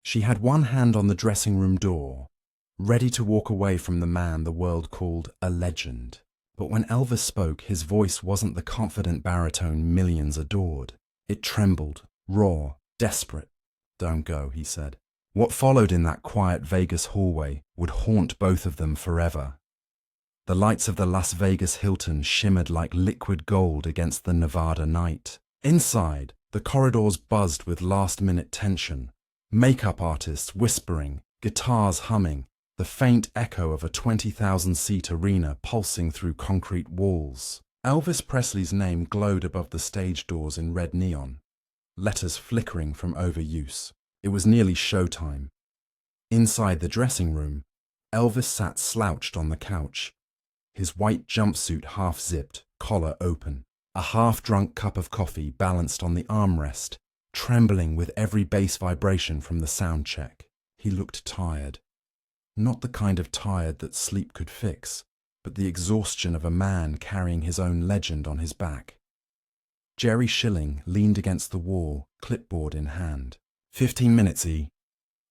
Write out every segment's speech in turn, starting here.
She had one hand on the dressing room door, ready to walk away from the man the world called a legend. But when Elvis spoke, his voice wasn't the confident baritone millions adored. It trembled, raw, desperate. "Don't go," he said. What followed in that quiet Vegas hallway would haunt both of them forever. The lights of the Las Vegas Hilton shimmered like liquid gold against the Nevada night. Inside, the corridors buzzed with last-minute tension. Makeup artists whispering, guitars humming, the faint echo of a 20,000-seat arena pulsing through concrete walls. Elvis Presley's name glowed above the stage doors in red neon, letters flickering from overuse. It was nearly showtime. Inside the dressing room, Elvis sat slouched on the couch, his white jumpsuit half-zipped, collar open, a half-drunk cup of coffee balanced on the armrest, trembling with every bass vibration from the sound check. He looked tired. Not the kind of tired that sleep could fix, but the exhaustion of a man carrying his own legend on his back. Jerry Schilling leaned against the wall, clipboard in hand. 15 minutes, E.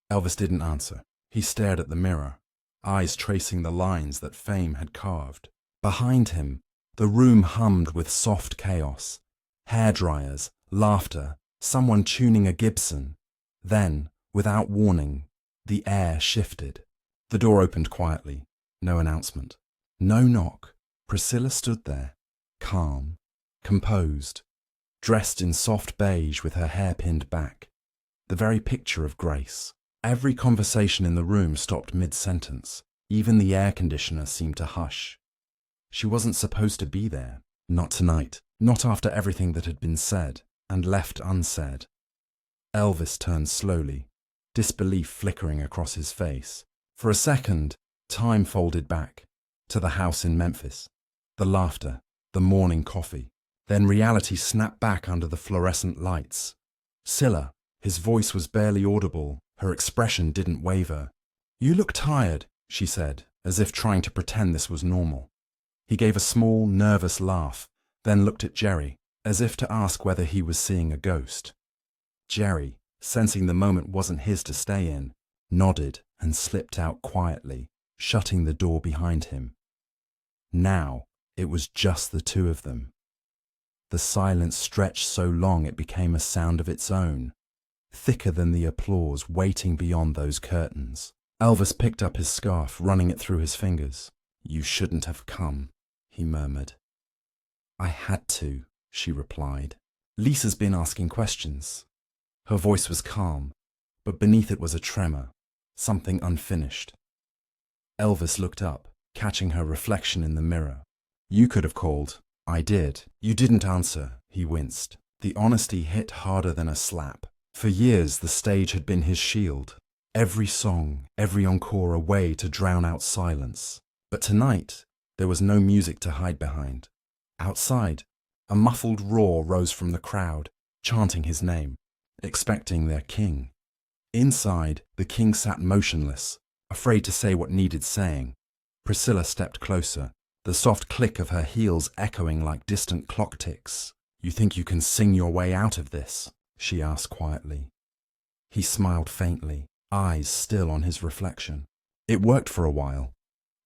Elvis didn't answer. He stared at the mirror, eyes tracing the lines that fame had carved. Behind him, the room hummed with soft chaos. Hairdryers, laughter, someone tuning a Gibson. Then, without warning, the air shifted. The door opened quietly. No announcement. No knock. Priscilla stood there, calm, composed, dressed in soft beige with her hair pinned back. The very picture of grace. Every conversation in the room stopped mid-sentence. Even the air conditioner seemed to hush. She wasn't supposed to be there. Not tonight. Not after everything that had been said and left unsaid. Elvis turned slowly, disbelief flickering across his face. For a second, time folded back to the house in Memphis, the laughter, the morning coffee. Then reality snapped back under the fluorescent lights. Scylla, his voice was barely audible, her expression didn't waver. "You look tired," she said, as if trying to pretend this was normal. He gave a small, nervous laugh, then looked at Jerry, as if to ask whether he was seeing a ghost. Jerry, sensing the moment wasn't his to stay in, nodded and slipped out quietly, shutting the door behind him. Now, it was just the two of them. The silence stretched so long it became a sound of its own, thicker than the applause waiting beyond those curtains. Elvis picked up his scarf, running it through his fingers. "You shouldn't have come," he murmured. "I had to," she replied. "Lisa's been asking questions." Her voice was calm, but beneath it was a tremor, something unfinished. Elvis looked up, catching her reflection in the mirror. "You could have called." "I did." "You didn't answer," he winced. The honesty hit harder than a slap. For years the stage had been his shield. Every song, every encore a way to drown out silence. But tonight, there was no music to hide behind. Outside, a muffled roar rose from the crowd, chanting his name, expecting their king. Inside, the king sat motionless, afraid to say what needed saying. Priscilla stepped closer, the soft click of her heels echoing like distant clock ticks. "You think you can sing your way out of this?" she asked quietly. He smiled faintly, eyes still on his reflection. It worked for a while.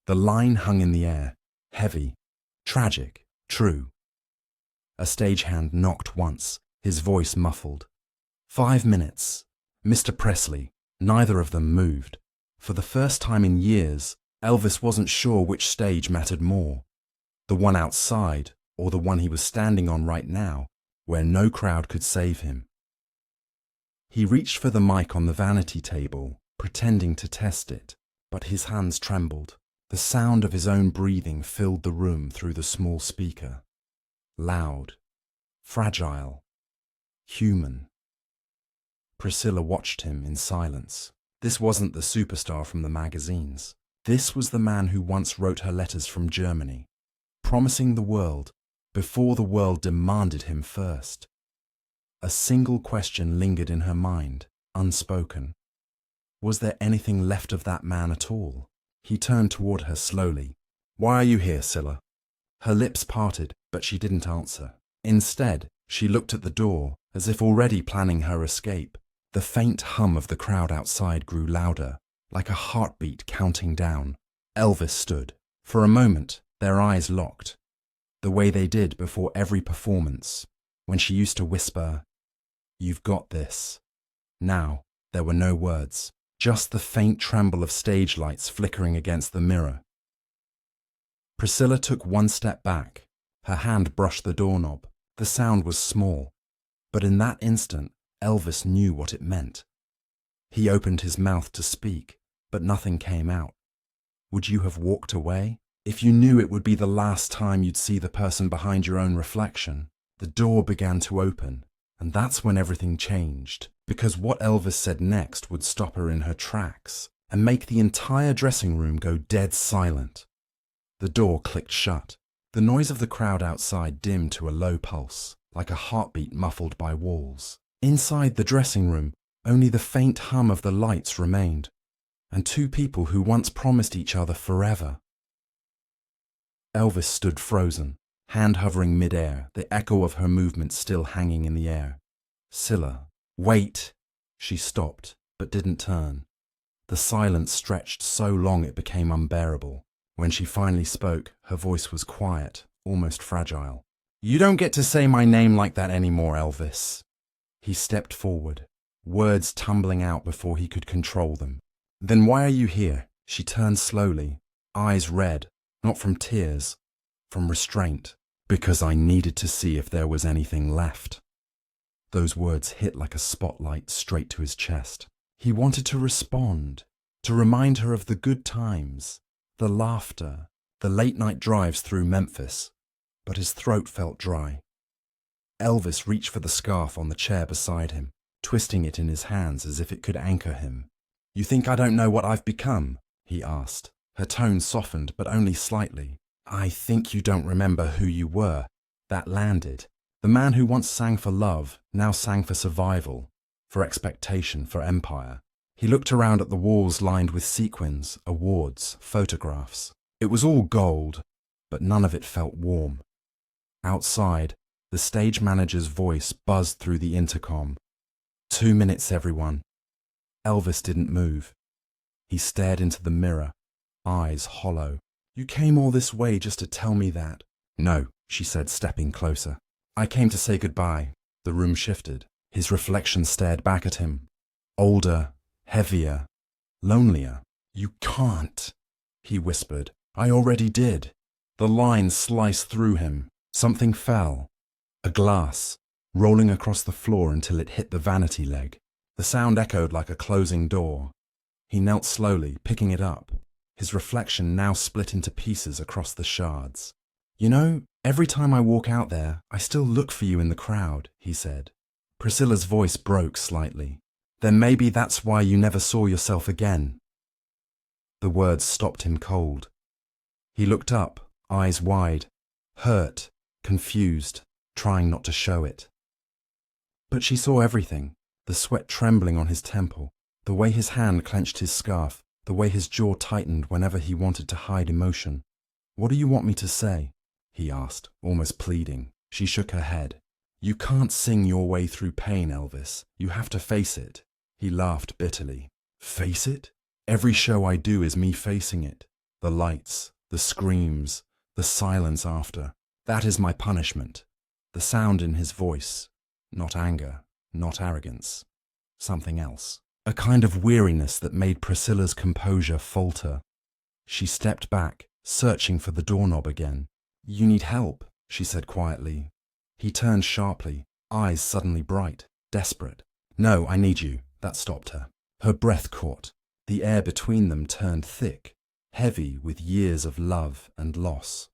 The line hung in the air, heavy, tragic, true. A stagehand knocked once, his voice muffled. 5 minutes. Mr. Presley. Neither of them moved. For the first time in years, Elvis wasn't sure which stage mattered more, the one outside or the one he was standing on right now, where no crowd could save him. He reached for the mic on the vanity table, pretending to test it, but his hands trembled. The sound of his own breathing filled the room through the small speaker. Loud, fragile, human. Priscilla watched him in silence. This wasn't the superstar from the magazines. This was the man who once wrote her letters from Germany, promising the world before the world demanded him first. A single question lingered in her mind, unspoken. Was there anything left of that man at all? He turned toward her slowly. "Why are you here, Scylla?" Her lips parted, but she didn't answer. Instead, she looked at the door, as if already planning her escape. The faint hum of the crowd outside grew louder, like a heartbeat counting down. Elvis stood. For a moment, their eyes locked, the way they did before every performance, when she used to whisper, "You've got this." Now, there were no words, just the faint tremble of stage lights flickering against the mirror. Priscilla took one step back. Her hand brushed the doorknob. The sound was small, but in that instant, Elvis knew what it meant. He opened his mouth to speak, but nothing came out. Would you have walked away? If you knew it would be the last time you'd see the person behind your own reflection? The door began to open, and that's when everything changed, because what Elvis said next would stop her in her tracks and make the entire dressing room go dead silent. The door clicked shut. The noise of the crowd outside dimmed to a low pulse, like a heartbeat muffled by walls. Inside the dressing room, only the faint hum of the lights remained, and two people who once promised each other forever. Elvis stood frozen, hand hovering mid-air, the echo of her movement still hanging in the air. "Scylla, wait!" She stopped, but didn't turn. The silence stretched so long it became unbearable. When she finally spoke, her voice was quiet, almost fragile. "You don't get to say my name like that anymore, Elvis." He stepped forward, words tumbling out before he could control them. "Then why are you here?" She turned slowly, eyes red, not from tears, from restraint. "Because I needed to see if there was anything left." Those words hit like a spotlight straight to his chest. He wanted to respond, to remind her of the good times, the laughter, the late-night drives through Memphis, but his throat felt dry. Elvis reached for the scarf on the chair beside him, twisting it in his hands as if it could anchor him. "You think I don't know what I've become?" he asked. Her tone softened, but only slightly. "I think you don't remember who you were." That landed. The man who once sang for love now sang for survival, for expectation, for empire. He looked around at the walls lined with sequins, awards, photographs. It was all gold, but none of it felt warm. Outside, the stage manager's voice buzzed through the intercom. 2 minutes, everyone." Elvis didn't move. He stared into the mirror, eyes hollow. "You came all this way just to tell me that?" "No," she said, stepping closer. "I came to say goodbye." The room shifted. His reflection stared back at him. Older, heavier, lonelier. "You can't," he whispered. "I already did." The line sliced through him. Something fell. A glass, rolling across the floor until it hit the vanity leg. The sound echoed like a closing door. He knelt slowly, picking it up. His reflection now split into pieces across the shards. "You know, every time I walk out there, I still look for you in the crowd," he said. Priscilla's voice broke slightly. "Then maybe that's why you never saw yourself again." The words stopped him cold. He looked up, eyes wide, hurt, confused, trying not to show it. But she saw everything, the sweat trembling on his temple, the way his hand clenched his scarf, the way his jaw tightened whenever he wanted to hide emotion. "What do you want me to say?" he asked, almost pleading. She shook her head. "You can't sing your way through pain, Elvis. You have to face it." He laughed bitterly. "Face it? Every show I do is me facing it. The lights, the screams, the silence after. That is my punishment." The sound in his voice, not anger, not arrogance, something else. A kind of weariness that made Priscilla's composure falter. She stepped back, searching for the doorknob again. "You need help," she said quietly. He turned sharply, eyes suddenly bright, desperate. "No, I need you." That stopped her. Her breath caught. The air between them turned thick, heavy with years of love and loss.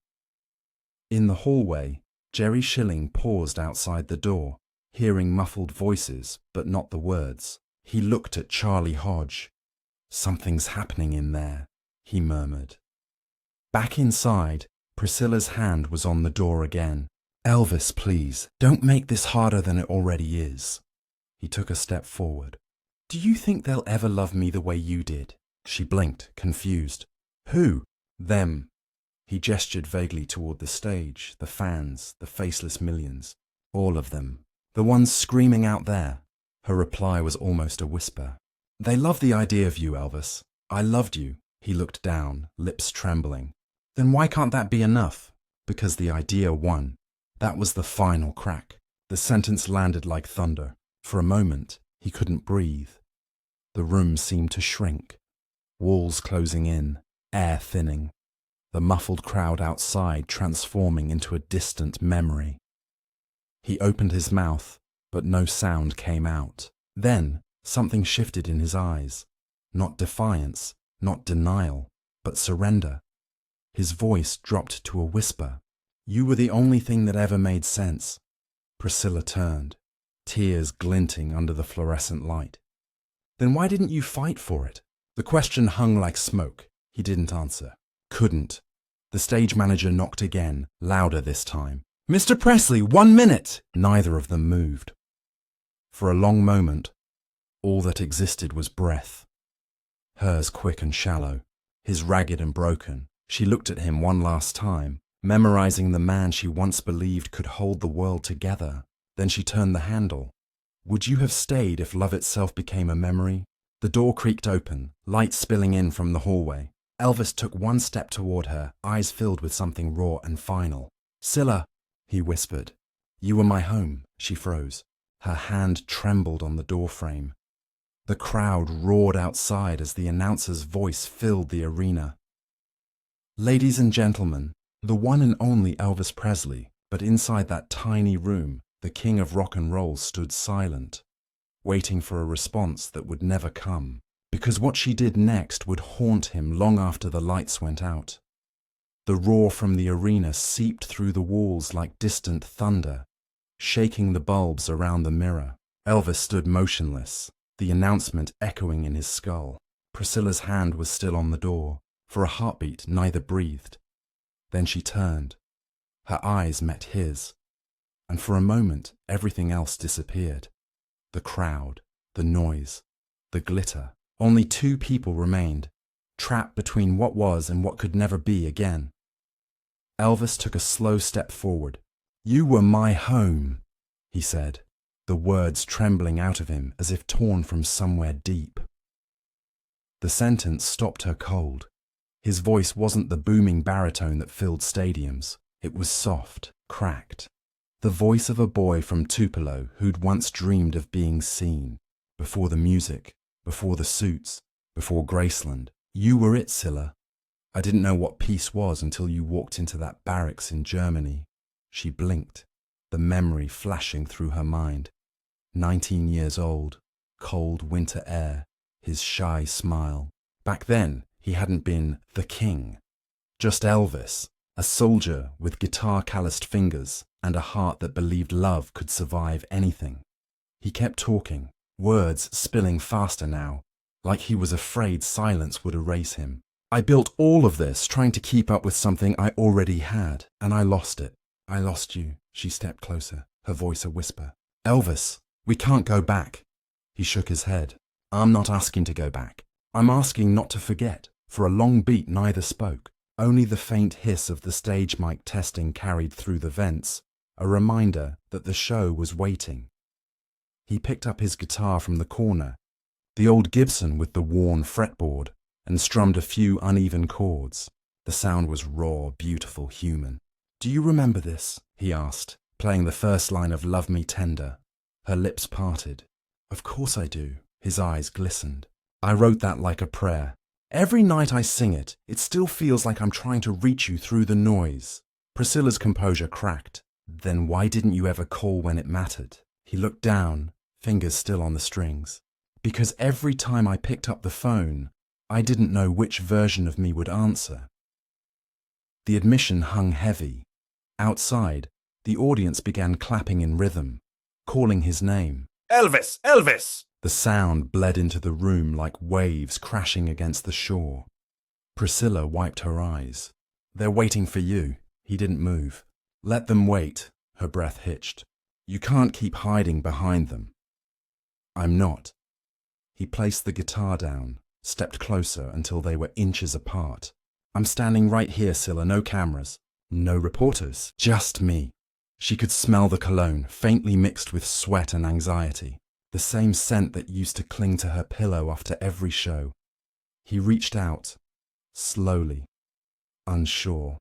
In the hallway, Jerry Schilling paused outside the door, hearing muffled voices, but not the words. He looked at Charlie Hodge. "Something's happening in there," he murmured. Back inside, Priscilla's hand was on the door again. "Elvis, please, don't make this harder than it already is." He took a step forward. "Do you think they'll ever love me the way you did?" She blinked, confused. "Who?" "Them." He gestured vaguely toward the stage, the fans, the faceless millions. "All of them. The ones screaming out there." Her reply was almost a whisper. They love the idea of you, Elvis. I loved you. He looked down, lips trembling. Then why can't that be enough? Because the idea won. That was the final crack. The sentence landed like thunder. For a moment, he couldn't breathe. The room seemed to shrink. Walls closing in, air thinning. The muffled crowd outside transforming into a distant memory. He opened his mouth, but no sound came out. Then, something shifted in his eyes. Not defiance, not denial, but surrender. His voice dropped to a whisper. You were the only thing that ever made sense. Priscilla turned, tears glinting under the fluorescent light. Then why didn't you fight for it? The question hung like smoke. He didn't answer. Couldn't. The stage manager knocked again, louder this time. Mr. Presley, 1 minute! Neither of them moved. For a long moment, all that existed was breath. Hers quick and shallow, his ragged and broken. She looked at him one last time, memorizing the man she once believed could hold the world together. Then she turned the handle. Would you have stayed if love itself became a memory? The door creaked open, light spilling in from the hallway. Elvis took one step toward her, eyes filled with something raw and final. Scylla, he whispered. You were my home. She froze. Her hand trembled on the doorframe. The crowd roared outside as the announcer's voice filled the arena. Ladies and gentlemen, the one and only Elvis Presley, but inside that tiny room, the king of rock and roll stood silent, waiting for a response that would never come, because what she did next would haunt him long after the lights went out. The roar from the arena seeped through the walls like distant thunder, shaking the bulbs around the mirror. Elvis stood motionless, the announcement echoing in his skull. Priscilla's hand was still on the door. For a heartbeat, neither breathed. Then she turned. Her eyes met his, and for a moment everything else disappeared. The crowd, the noise, the glitter. Only 2 people remained, trapped between what was and what could never be again. Elvis took a slow step forward. You were my home, he said, the words trembling out of him as if torn from somewhere deep. The sentence stopped her cold. His voice wasn't the booming baritone that filled stadiums. It was soft, cracked. The voice of a boy from Tupelo who'd once dreamed of being seen. Before the music, before the suits, before Graceland. You were it, Scylla. I didn't know what peace was until you walked into that barracks in Germany. She blinked, the memory flashing through her mind. 19 years old, cold winter air, his shy smile. Back then, he hadn't been the king, just Elvis, a soldier with guitar-calloused fingers and a heart that believed love could survive anything. He kept talking, words spilling faster now, like he was afraid silence would erase him. I built all of this trying to keep up with something I already had, and I lost it. I lost you. She stepped closer, her voice a whisper. Elvis, we can't go back. He shook his head. I'm not asking to go back. I'm asking not to forget. For a long beat neither spoke. Only the faint hiss of the stage mic testing carried through the vents, a reminder that the show was waiting. He picked up his guitar from the corner, the old Gibson with the worn fretboard, and strummed a few uneven chords. The sound was raw, beautiful, human. Do you remember this? He asked, playing the first line of Love Me Tender. Her lips parted. Of course I do. His eyes glistened. I wrote that like a prayer. Every night I sing it, it still feels like I'm trying to reach you through the noise. Priscilla's composure cracked. Then why didn't you ever call when it mattered? He looked down, fingers still on the strings. Because every time I picked up the phone, I didn't know which version of me would answer. The admission hung heavy. Outside, the audience began clapping in rhythm, calling his name. Elvis! Elvis! The sound bled into the room like waves crashing against the shore. Priscilla wiped her eyes. They're waiting for you. He didn't move. Let them wait, her breath hitched. You can't keep hiding behind them. I'm not. He placed the guitar down, stepped closer until they were inches apart. I'm standing right here, Scylla, no cameras. No reporters, just me. She could smell the cologne, faintly mixed with sweat and anxiety. the same scent that used to cling to her pillow after every show. He reached out, slowly, unsure,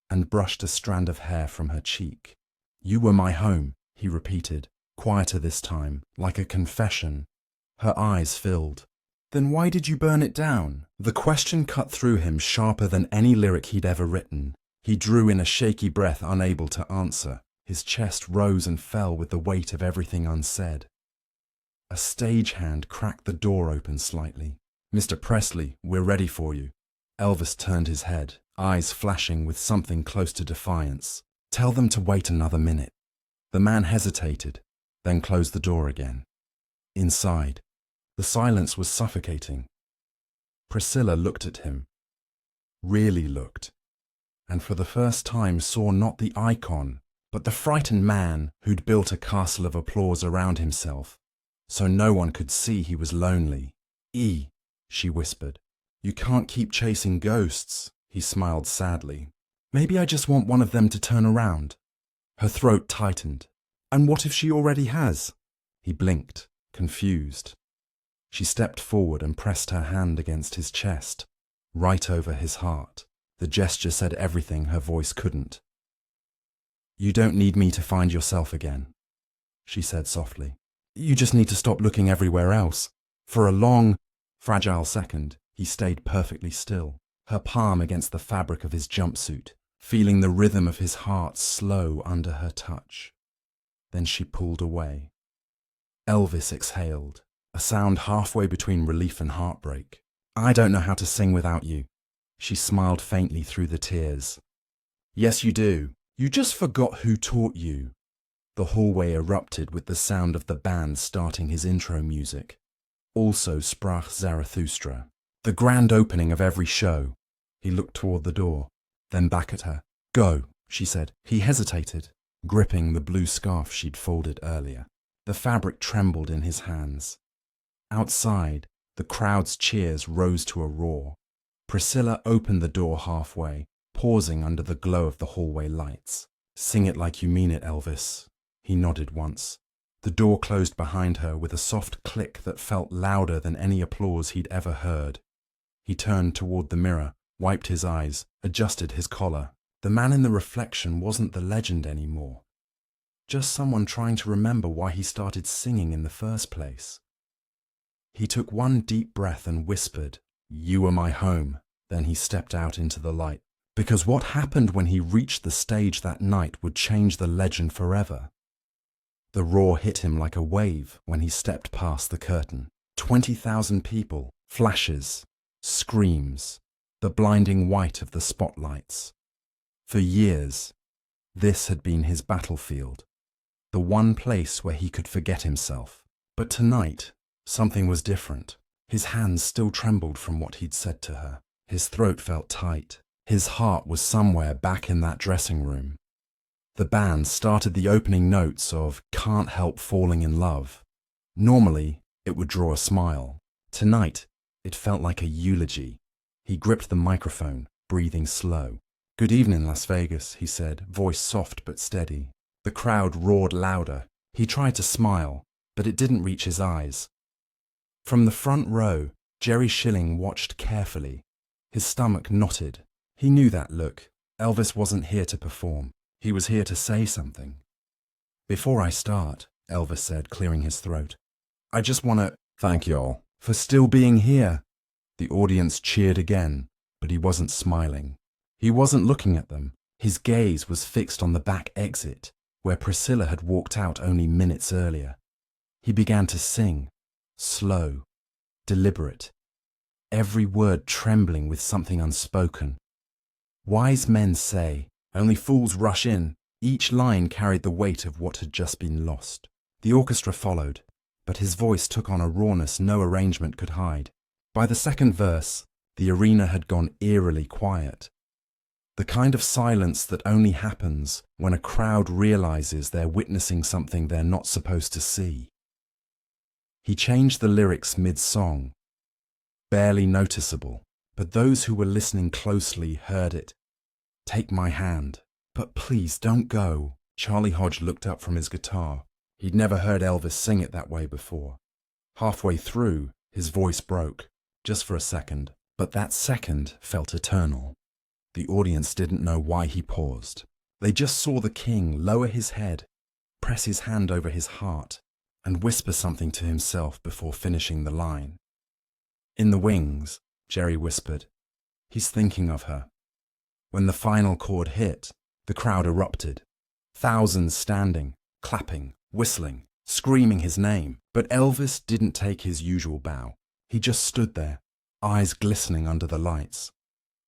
and brushed a strand of hair from her cheek. "You were my home," he repeated, quieter this time, like a confession. Her eyes filled. "Then why did you burn it down?" The question cut through him sharper than any lyric he'd ever written. He drew in a shaky breath, unable to answer. His chest rose and fell with the weight of everything unsaid. A stagehand cracked the door open slightly. "Mr. Presley, we're ready for you." Elvis turned his head, eyes flashing with something close to defiance. "Tell them to wait another minute." The man hesitated, then closed the door again. Inside, the silence was suffocating. Priscilla looked at him, really looked, and for the first time saw not the icon, but the frightened man who'd built a castle of applause around himself, so no one could see he was lonely. She whispered. "You can't keep chasing ghosts," he smiled sadly. "Maybe I just want one of them to turn around." Her throat tightened. "And what if she already has?" He blinked, confused. She stepped forward and pressed her hand against his chest, right over his heart. The gesture said everything her voice couldn't. "You don't need me to find yourself again," she said softly. "You just need to stop looking everywhere else." For a long, fragile second, he stayed perfectly still, her palm against the fabric of his jumpsuit, feeling the rhythm of his heart slow under her touch. Then she pulled away. Elvis exhaled, a sound halfway between relief and heartbreak. "I don't know how to sing without you." She smiled faintly through the tears. "Yes, you do. You just forgot who taught you." The hallway erupted with the sound of the band starting his intro music. Also Sprach Zarathustra, the grand opening of every show. He looked toward the door, then back at her. "Go," she said. He hesitated, gripping the blue scarf she'd folded earlier. The fabric trembled in his hands. Outside, the crowd's cheers rose to a roar. Priscilla opened the door halfway, pausing under the glow of the hallway lights. "Sing it like you mean it, Elvis." He nodded once. The door closed behind her with a soft click that felt louder than any applause he'd ever heard. He turned toward the mirror, wiped his eyes, adjusted his collar. The man in the reflection wasn't the legend anymore. Just someone trying to remember why he started singing in the first place. He took one deep breath and whispered, "You were my home." Then he stepped out into the light. Because what happened when he reached the stage that night would change the legend forever. The roar hit him like a wave when he stepped past the curtain. 20,000 people, flashes, screams, the blinding white of the spotlights. For years, this had been his battlefield, the one place where he could forget himself. But tonight, something was different. His hands still trembled from what he'd said to her. His throat felt tight. His heart was somewhere back in that dressing room. The band started the opening notes of "Can't Help Falling in Love." Normally, it would draw a smile. Tonight, it felt like a eulogy. He gripped the microphone, breathing slow. "Good evening, Las Vegas," he said, voice soft but steady. The crowd roared louder. He tried to smile, but it didn't reach his eyes. From the front row, Jerry Schilling watched carefully. His stomach knotted. He knew that look. Elvis wasn't here to perform. He was here to say something. "Before I start," Elvis said, clearing his throat, "I just want to thank y'all for still being here." The audience cheered again, but he wasn't smiling. He wasn't looking at them. His gaze was fixed on the back exit, where Priscilla had walked out only minutes earlier. He began to sing, slow, deliberate, every word trembling with something unspoken. Wise men say, only fools rush in. Each line carried the weight of what had just been lost. The orchestra followed, but his voice took on a rawness no arrangement could hide. By the second verse, the arena had gone eerily quiet. The kind of silence that only happens when a crowd realizes they're witnessing something they're not supposed to see. He changed the lyrics mid-song, barely noticeable, but those who were listening closely heard it. "Take my hand, but please don't go." Charlie Hodge looked up from his guitar. He'd never heard Elvis sing it that way before. Halfway through, his voice broke, just for a second, but that second felt eternal. The audience didn't know why he paused. They just saw the king lower his head, press his hand over his heart, and whisper something to himself before finishing the line. "In the wings," Jerry whispered. "He's thinking of her." When the final chord hit, the crowd erupted. Thousands standing, clapping, whistling, screaming his name. But Elvis didn't take his usual bow. He just stood there, eyes glistening under the lights.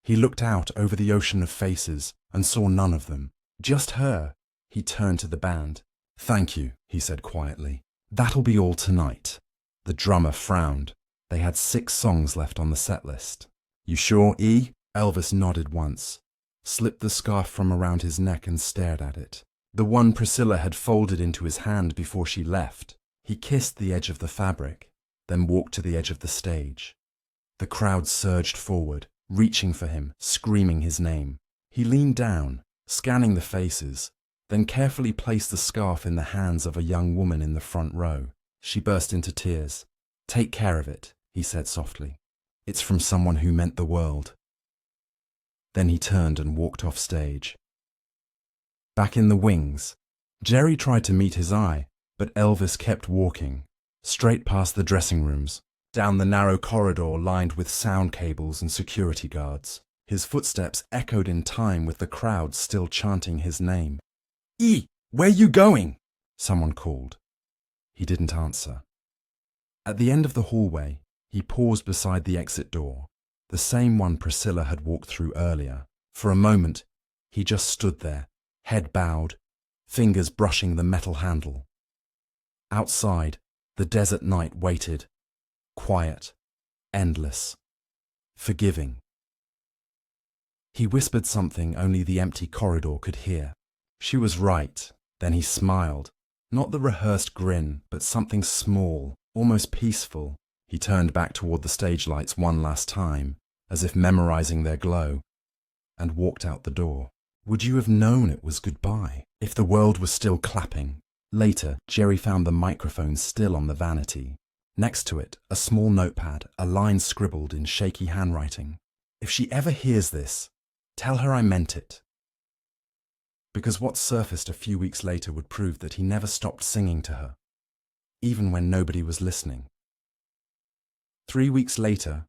He looked out over the ocean of faces and saw none of them, just her. He turned to the band. "Thank you," he said quietly. "That'll be all tonight." The drummer frowned. They had 6 songs left on the set list. "You sure, E?" Elvis nodded once, slipped the scarf from around his neck and stared at it. The one Priscilla had folded into his hand before she left. He kissed the edge of the fabric, then walked to the edge of the stage. The crowd surged forward, reaching for him, screaming his name. He leaned down, scanning the faces, then carefully placed the scarf in the hands of a young woman in the front row. She burst into tears. "Take care of it," he said softly. "It's from someone who meant the world." Then he turned and walked off stage. Back in the wings, Jerry tried to meet his eye, but Elvis kept walking, straight past the dressing rooms, down the narrow corridor lined with sound cables and security guards. His footsteps echoed in time with the crowd still chanting his name. "E, where you going?" someone called. He didn't answer. At the end of the hallway, he paused beside the exit door, the same one Priscilla had walked through earlier. For a moment, he just stood there, head bowed, fingers brushing the metal handle. Outside, the desert night waited, quiet, endless, forgiving. He whispered something only the empty corridor could hear. She was right. Then he smiled, not the rehearsed grin, but something small, almost peaceful. He turned back toward the stage lights one last time, as if memorizing their glow, and walked out the door. Would you have known it was goodbye if the world was still clapping? Later, Jerry found the microphone still on the vanity. Next to it, a small notepad, a line scribbled in shaky handwriting. "If she ever hears this, tell her I meant it." Because what surfaced a few weeks later would prove that he never stopped singing to her, even when nobody was listening. 3 weeks later,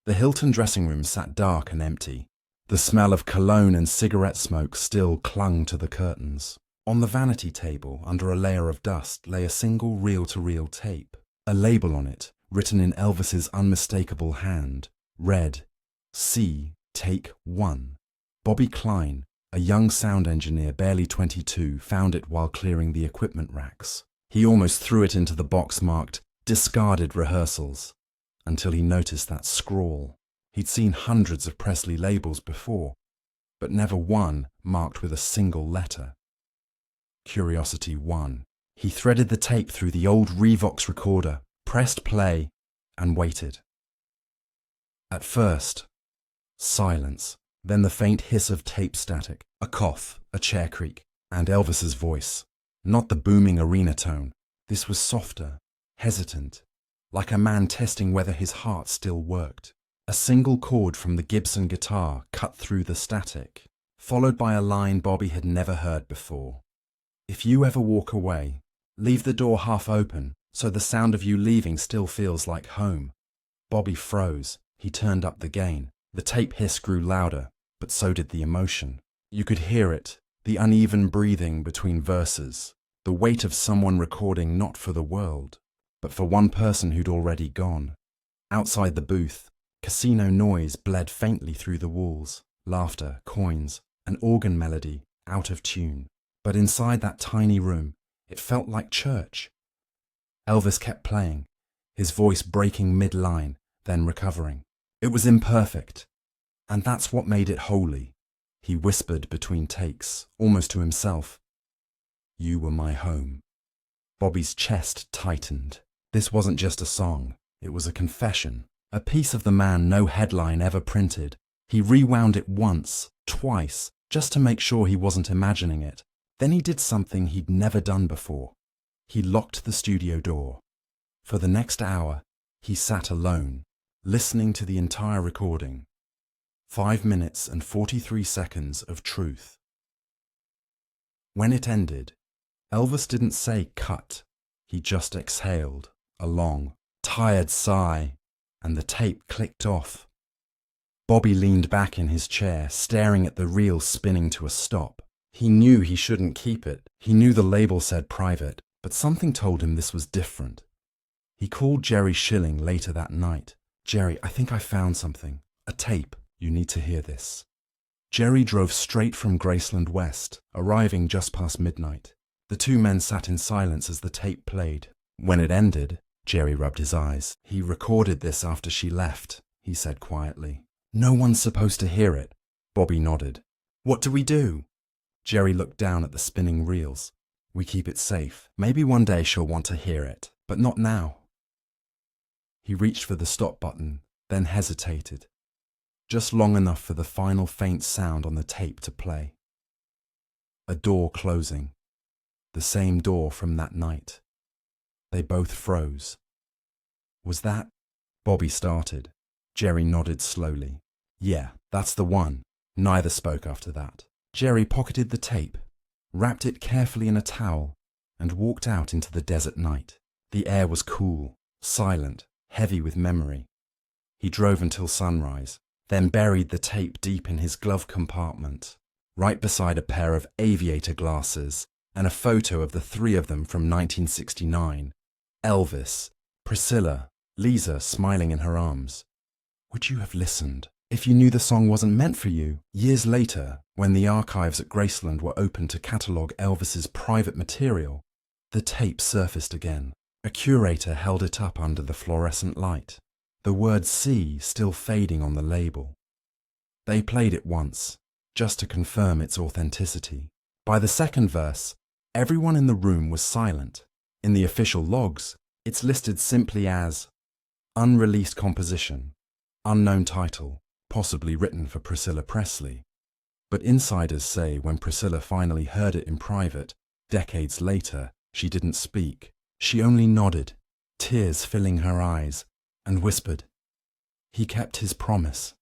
the Hilton dressing room sat dark and empty. The smell of cologne and cigarette smoke still clung to the curtains. On the vanity table, under a layer of dust, lay a single reel-to-reel tape. A label on it, written in Elvis's unmistakable hand, read, "C, Take 1. Bobby Klein, a young sound engineer barely 22, found it while clearing the equipment racks. He almost threw it into the box marked, Discarded Rehearsals, until he noticed that scrawl. He'd seen hundreds of Presley labels before, but never one marked with a single letter. Curiosity won. He threaded the tape through the old Revox recorder, pressed play, and waited. At first, silence, then the faint hiss of tape static, a cough, a chair creak, and Elvis's voice. Not the booming arena tone. This was softer, hesitant, like a man testing whether his heart still worked. A single chord from the Gibson guitar cut through the static, followed by a line Bobby had never heard before. "If you ever walk away, leave the door half open so the sound of you leaving still feels like home." Bobby froze. He turned up the gain. The tape hiss grew louder, but so did the emotion. You could hear it, the uneven breathing between verses, the weight of someone recording not for the world, but for one person who'd already gone. Outside the booth, casino noise bled faintly through the walls, laughter, coins, an organ melody, out of tune. But inside that tiny room, it felt like church. Elvis kept playing, his voice breaking mid-line, then recovering. It was imperfect, and that's what made it holy. He whispered between takes, almost to himself, "You were my home." Bobby's chest tightened. This wasn't just a song, it was a confession, a piece of the man no headline ever printed. He rewound it once, twice, just to make sure he wasn't imagining it. Then he did something he'd never done before. He locked the studio door. For the next hour, he sat alone, listening to the entire recording. 5 minutes and 43 seconds of truth. When it ended, Elvis didn't say cut. He just exhaled a long, tired sigh, and the tape clicked off. Bobby leaned back in his chair, staring at the reel spinning to a stop. He knew he shouldn't keep it. He knew the label said private, but something told him this was different. He called Jerry Schilling later that night. "Jerry, I think I found something. A tape. You need to hear this." Jerry drove straight from Graceland West, arriving just past midnight. The two men sat in silence as the tape played. When it ended, Jerry rubbed his eyes. "He recorded this after she left," he said quietly. "No one's supposed to hear it." Bobby nodded. "What do we do?" Jerry looked down at the spinning reels. "We keep it safe. Maybe one day she'll want to hear it, but not now." He reached for the stop button, then hesitated, just long enough for the final faint sound on the tape to play. A door closing. The same door from that night. They both froze. "Was that?" Bobby started. Jerry nodded slowly. "Yeah, that's the one." Neither spoke after that. Jerry pocketed the tape, wrapped it carefully in a towel, and walked out into the desert night. The air was cool, silent, heavy with memory. He drove until sunrise, then buried the tape deep in his glove compartment, right beside a pair of aviator glasses and a photo of the three of them from 1969. Elvis, Priscilla, Lisa smiling in her arms. Would you have listened if you knew the song wasn't meant for you? Years later, when the archives at Graceland were opened to catalogue Elvis's private material, the tape surfaced again. A curator held it up under the fluorescent light, the word "C" still fading on the label. They played it once, just to confirm its authenticity. By the second verse, everyone in the room was silent. In the official logs, it's listed simply as unreleased composition, unknown title, possibly written for Priscilla Presley. But insiders say when Priscilla finally heard it in private, decades later, she didn't speak. She only nodded, tears filling her eyes, and whispered, "He kept his promise."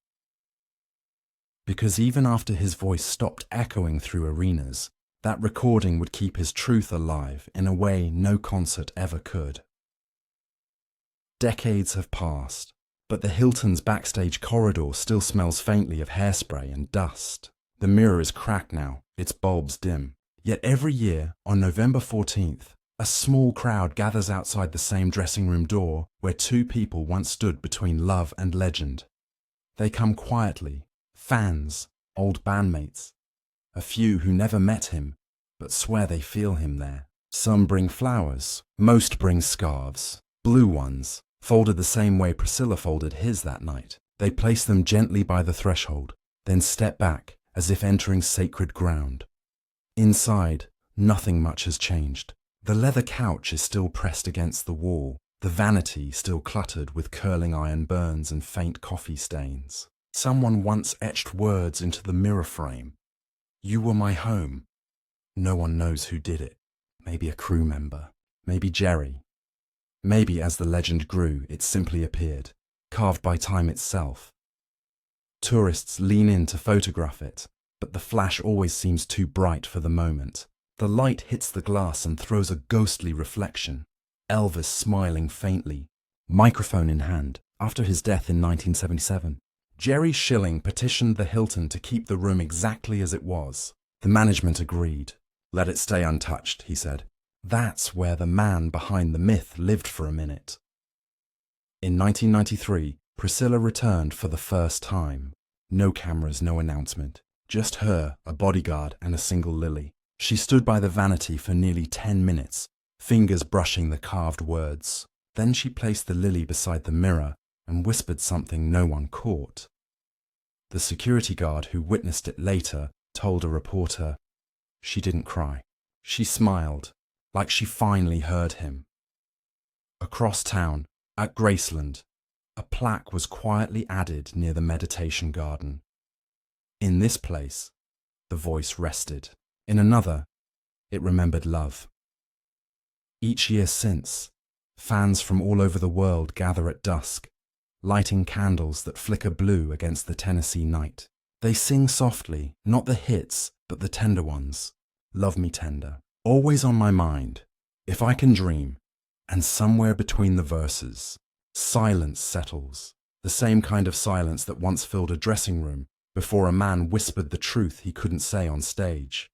Because even after his voice stopped echoing through arenas, that recording would keep his truth alive in a way no concert ever could. Decades have passed, but the Hilton's backstage corridor still smells faintly of hairspray and dust. The mirror is cracked now, its bulbs dim. Yet every year, on November 14th, a small crowd gathers outside the same dressing room door where two people once stood between love and legend. They come quietly, fans, old bandmates, a few who never met him, but swear they feel him there. Some bring flowers, most bring scarves, blue ones, folded the same way Priscilla folded his that night. They place them gently by the threshold, then step back as if entering sacred ground. Inside, nothing much has changed. The leather couch is still pressed against the wall, the vanity still cluttered with curling iron burns and faint coffee stains. Someone once etched words into the mirror frame. "You were my home." No one knows who did it. Maybe a crew member. Maybe Jerry. Maybe as the legend grew, it simply appeared, carved by time itself. Tourists lean in to photograph it, but the flash always seems too bright for the moment. The light hits the glass and throws a ghostly reflection. Elvis smiling faintly, microphone in hand, after his death in 1977. Jerry Schilling petitioned the Hilton to keep the room exactly as it was. The management agreed. "Let it stay untouched," he said. That's where the man behind the myth lived for a minute. In 1993, Priscilla returned for the first time. No cameras, no announcement. Just her, a bodyguard, and a single lily. She stood by the vanity for nearly 10 minutes, fingers brushing the carved words. Then she placed the lily beside the mirror and whispered something no one caught. The security guard who witnessed it later told a reporter, "She didn't cry. She smiled, like she finally heard him." Across town, at Graceland, a plaque was quietly added near the meditation garden. In this place, the voice rested. In another, it remembered love. Each year since, fans from all over the world gather at dusk, lighting candles that flicker blue against the Tennessee night. They sing softly, not the hits, but the tender ones. Love Me Tender, always on my mind, If I Can Dream, and somewhere between the verses, silence settles, the same kind of silence that once filled a dressing room before a man whispered the truth he couldn't say on stage.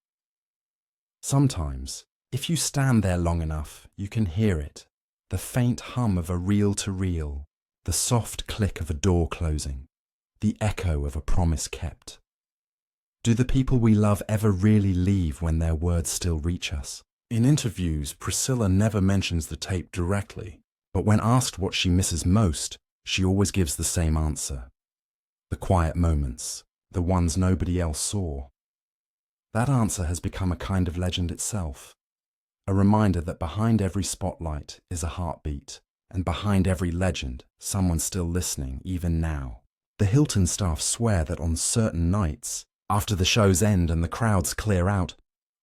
Sometimes, if you stand there long enough, you can hear it, the faint hum of a reel-to-reel, the soft click of a door closing, the echo of a promise kept. Do the people we love ever really leave when their words still reach us? In interviews, Priscilla never mentions the tape directly, but when asked what she misses most, she always gives the same answer. The quiet moments, the ones nobody else saw. That answer has become a kind of legend itself, a reminder that behind every spotlight is a heartbeat, and behind every legend, someone still listening even now. The Hilton staff swear that on certain nights, after the show's end and the crowds clear out,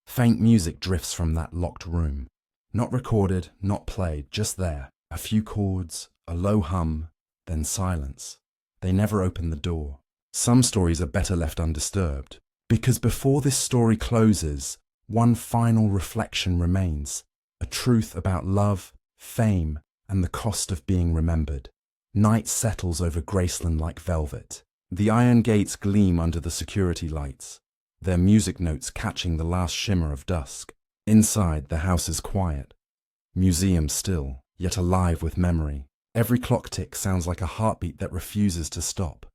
faint music drifts from that locked room. Not recorded, not played, just there. A few chords, a low hum, then silence. They never open the door. Some stories are better left undisturbed, because before this story closes, one final reflection remains, a truth about love, fame, and the cost of being remembered. Night settles over Graceland like velvet. The iron gates gleam under the security lights, their music notes catching the last shimmer of dusk. Inside, the house is quiet, museum still, yet alive with memory. Every clock tick sounds like a heartbeat that refuses to stop.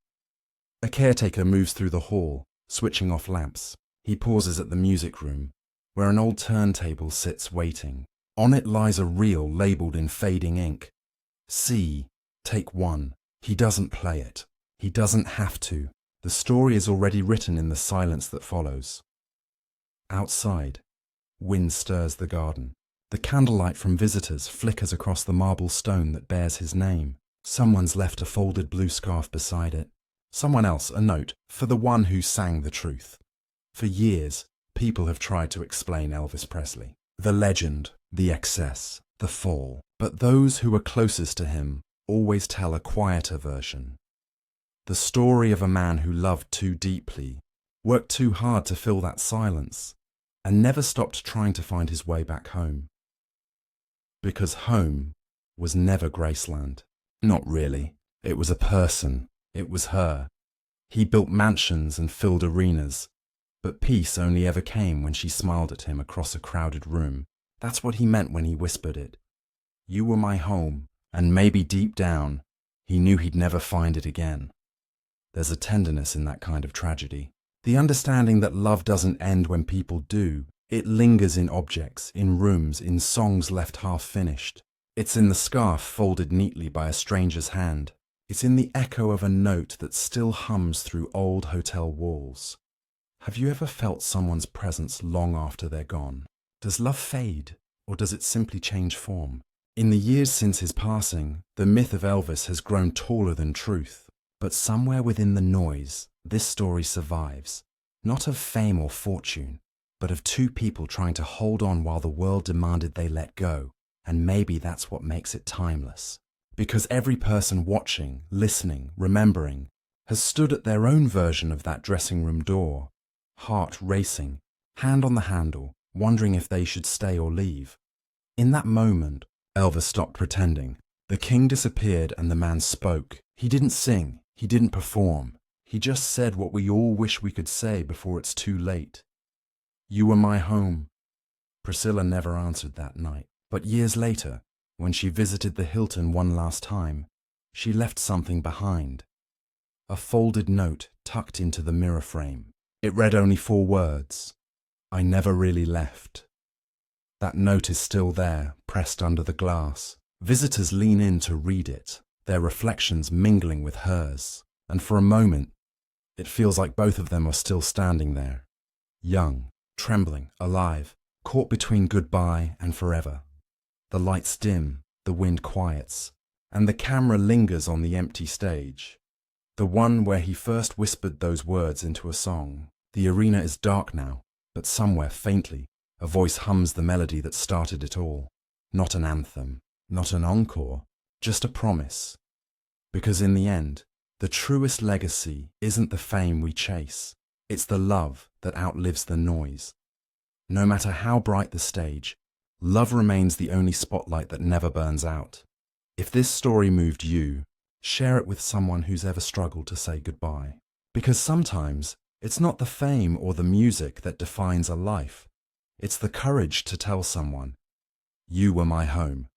A caretaker moves through the hall, switching off lamps. He pauses at the music room, where an old turntable sits waiting. On it lies a reel labelled in fading ink. C, take 1. He doesn't play it. He doesn't have to. The story is already written in the silence that follows. Outside, wind stirs the garden. The candlelight from visitors flickers across the marble stone that bears his name. Someone's left a folded blue scarf beside it. Someone else a note for the one who sang the truth. For years, people have tried to explain Elvis Presley. The legend, the excess, the fall. But those who are closest to him always tell a quieter version. The story of a man who loved too deeply, worked too hard to fill that silence, and never stopped trying to find his way back home. Because home was never Graceland. Not really. It was a person. It was her. He built mansions and filled arenas, but peace only ever came when she smiled at him across a crowded room. That's what he meant when he whispered it. You were my home, and maybe deep down, he knew he'd never find it again. There's a tenderness in that kind of tragedy. The understanding that love doesn't end when people do. It lingers in objects, in rooms, in songs left half-finished. It's in the scarf folded neatly by a stranger's hand. It's in the echo of a note that still hums through old hotel walls. Have you ever felt someone's presence long after they're gone? Does love fade, or does it simply change form? In the years since his passing, the myth of Elvis has grown taller than truth. But somewhere within the noise, this story survives. Not of fame or fortune, but of two people trying to hold on while the world demanded they let go. And maybe that's what makes it timeless. Because every person watching, listening, remembering, has stood at their own version of that dressing room door, heart racing, hand on the handle, wondering if they should stay or leave. In that moment, Elvis stopped pretending. The king disappeared and the man spoke. He didn't sing. He didn't perform. He just said what we all wish we could say before it's too late. You were my home. Priscilla never answered that night. But years later, when she visited the Hilton one last time, she left something behind. A folded note tucked into the mirror frame. It read only 4 words. I never really left. That note is still there, pressed under the glass. Visitors lean in to read it, their reflections mingling with hers. And for a moment, it feels like both of them are still standing there. Young, trembling, alive, caught between goodbye and forever. The lights dim, the wind quiets, and the camera lingers on the empty stage. The one where he first whispered those words into a song. The arena is dark now, but somewhere faintly, a voice hums the melody that started it all. Not an anthem, not an encore, just a promise. Because in the end, the truest legacy isn't the fame we chase, it's the love that outlives the noise. No matter how bright the stage, love remains the only spotlight that never burns out. If this story moved you, share it with someone who's ever struggled to say goodbye. Because sometimes, it's not the fame or the music that defines a life. It's the courage to tell someone, "You were my home,